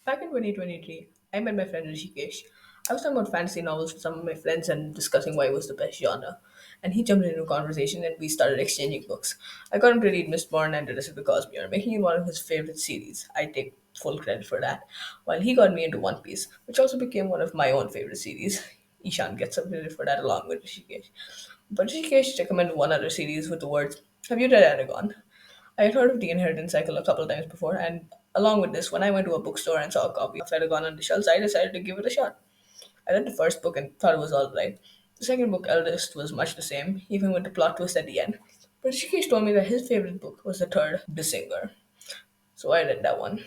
Back in 2023, I met my friend Rishikesh. I was talking about fantasy novels with some of my friends and discussing why it was the best genre. And he jumped into a conversation and we started exchanging books. I got him to read Mistborn and Detective Cosmere, making it one of his favorite series. I take full credit for that. While he got me into One Piece, which also became one of my own favorite series. Ishan gets some credit for that along with Rishikesh. But Rishikesh recommended one other series with the words, "Have you read Aragon?" I had heard of the Inheritance Cycle a couple of times before, and along with this, when I went to a bookstore and saw a copy of Eragon on the shelves, I decided to give it a shot. I read the first book and thought it was alright. The second book, Eldest, was much the same, even with the plot twist at the end. But Rishikesh told me that his favorite book was the third, The Singer. So I read that one.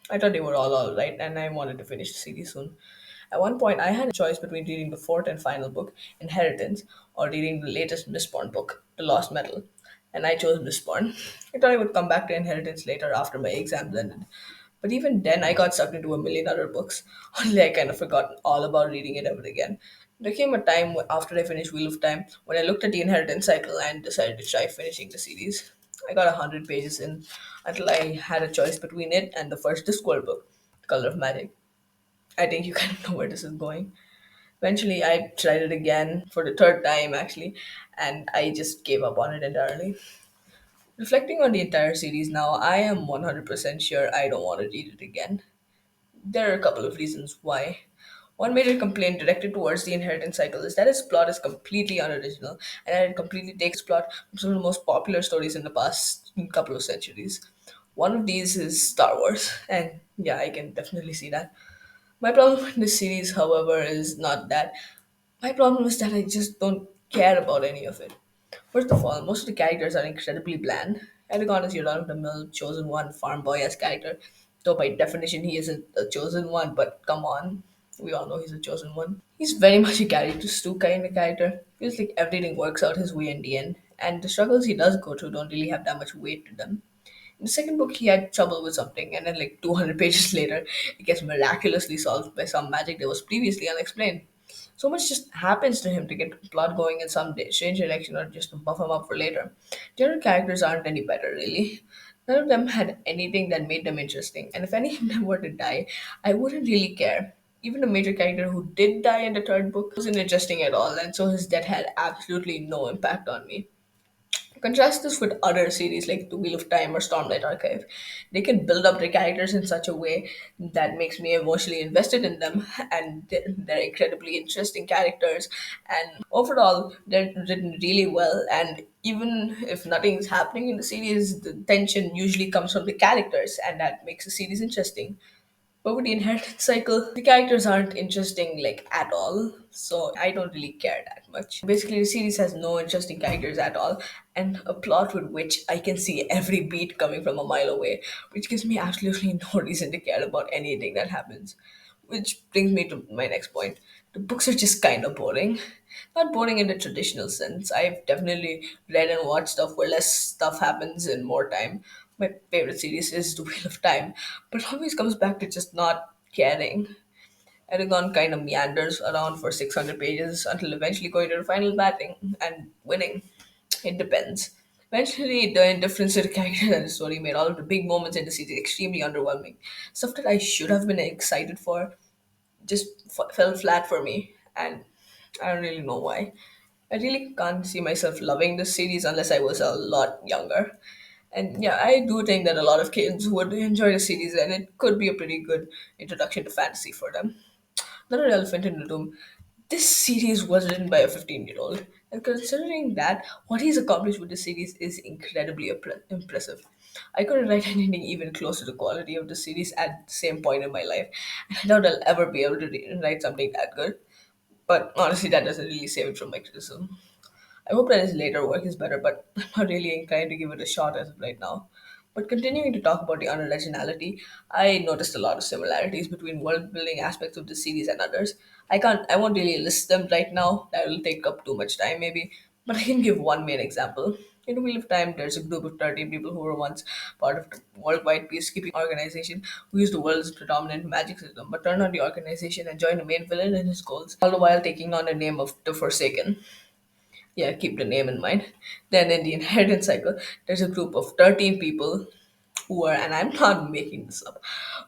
I thought they were all alright, and I wanted to finish the series soon. At one point, I had a choice between reading the fourth and final book, Inheritance, or reading the latest Mistborn book, The Lost Metal. And I chose Mistborn. I thought I would come back to Inheritance later after my exams ended. But even then, I got sucked into a million other books. Only I kind of forgot all about reading it ever again. There came a time after I finished Wheel of Time when I looked at the Inheritance cycle and decided to try finishing the series. I got 100 pages in until I had a choice between it and the first Discworld book, Color of Magic. I think you kind of know where this is going. Eventually, I tried it again for the third time actually, and I just gave up on it entirely. Reflecting on the entire series now, I am 100% sure I don't want to read it again. There are a couple of reasons why. One major complaint directed towards the inheritance cycle is that its plot is completely unoriginal and that it completely takes plot from some of the most popular stories in the past couple of centuries. One of these is Star Wars, and yeah, I can definitely see that. My problem with this series, however, is not that. My problem is that I just don't care about any of it. First of all, most of the characters are incredibly bland. Aragorn is your run-of-the-mill chosen one farm boy as character, though by definition he isn't a chosen one. But come on, we all know he's a chosen one. He's very much a character stew kind of character. Feels like everything works out his way in the end, and the struggles he does go through don't really have that much weight to them. In the second book, he had trouble with something, and then, like 200 pages later, it gets miraculously solved by some magic that was previously unexplained. So much just happens to him to get the plot going in some strange direction or just to buff him up for later. The other characters aren't any better, really. None of them had anything that made them interesting, and if any of them were to die, I wouldn't really care. Even the major character who did die in the third book wasn't interesting at all, and so his death had absolutely no impact on me. Contrast this with other series like The Wheel of Time or Stormlight Archive. They can build up their characters in such a way that makes me emotionally invested in them, and they're incredibly interesting characters. And overall, they're written really well. And even if nothing is happening in the series, the tension usually comes from the characters, and that makes the series interesting. But with the inheritance cycle, the characters aren't interesting like at all, so I don't really care that much. Basically, the series has no interesting characters at all, and a plot with which I can see every beat coming from a mile away, which gives me absolutely no reason to care about anything that happens. Which brings me to my next point. The books are just kind of boring. Not boring in the traditional sense. I've definitely read and watched stuff where less stuff happens in more time. My favorite series is The Wheel of Time, but it always comes back to just not caring. Aragon kind of meanders around for 600 pages until eventually going to the final batting and winning. It depends. Eventually, the indifference to the character and the story made all of the big moments in the series extremely underwhelming. Stuff that I should have been excited for just fell flat for me, and I don't really know why. I really can't see myself loving this series unless I was a lot younger. And yeah, I do think that a lot of kids would enjoy the series, and it could be a pretty good introduction to fantasy for them. Another elephant in the room. This series was written by a 15-year-old, and considering that, what he's accomplished with this series is incredibly impressive. I couldn't write anything even close to the quality of the series at the same point in my life, and I doubt I'll ever be able to write something that good. But honestly, that doesn't really save it from my criticism. I hope that his later work is better, but I'm not really inclined to give it a shot as of right now. But continuing to talk about the unoriginality, I noticed a lot of similarities between world building aspects of the series and others. I won't really list them right now, that will take up too much time maybe, but I can give one main example. In Wheel of Time, there's a group of 13 people who were once part of the worldwide peacekeeping organization who used the world's predominant magic system, but turned on the organization and joined the main villain in his goals, all the while taking on the name of the Forsaken. Yeah, keep the name in mind. Then in the inheritance cycle, there's a group of 13 people poor, and I'm not making this up.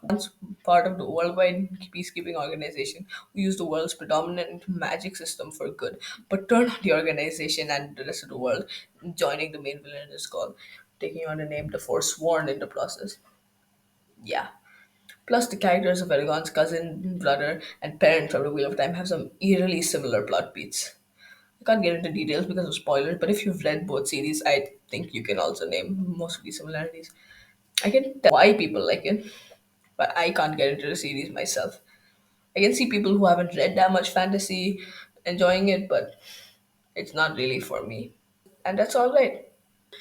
Once part of the worldwide peacekeeping organization who used the world's predominant magic system for good, but turned on the organization and the rest of the world, joining the main villain in his call, taking on the name the Forsworn in the process. Yeah. Plus, the characters of Eragon's cousin, brother, and parent from the Wheel of Time have some eerily similar plot beats. I can't get into details because of spoilers, but if you've read both series, I think you can also name most of the similarities. I can tell why people like it, but I can't get into the series myself. I can see people who haven't read that much fantasy enjoying it, but it's not really for me. And that's all right.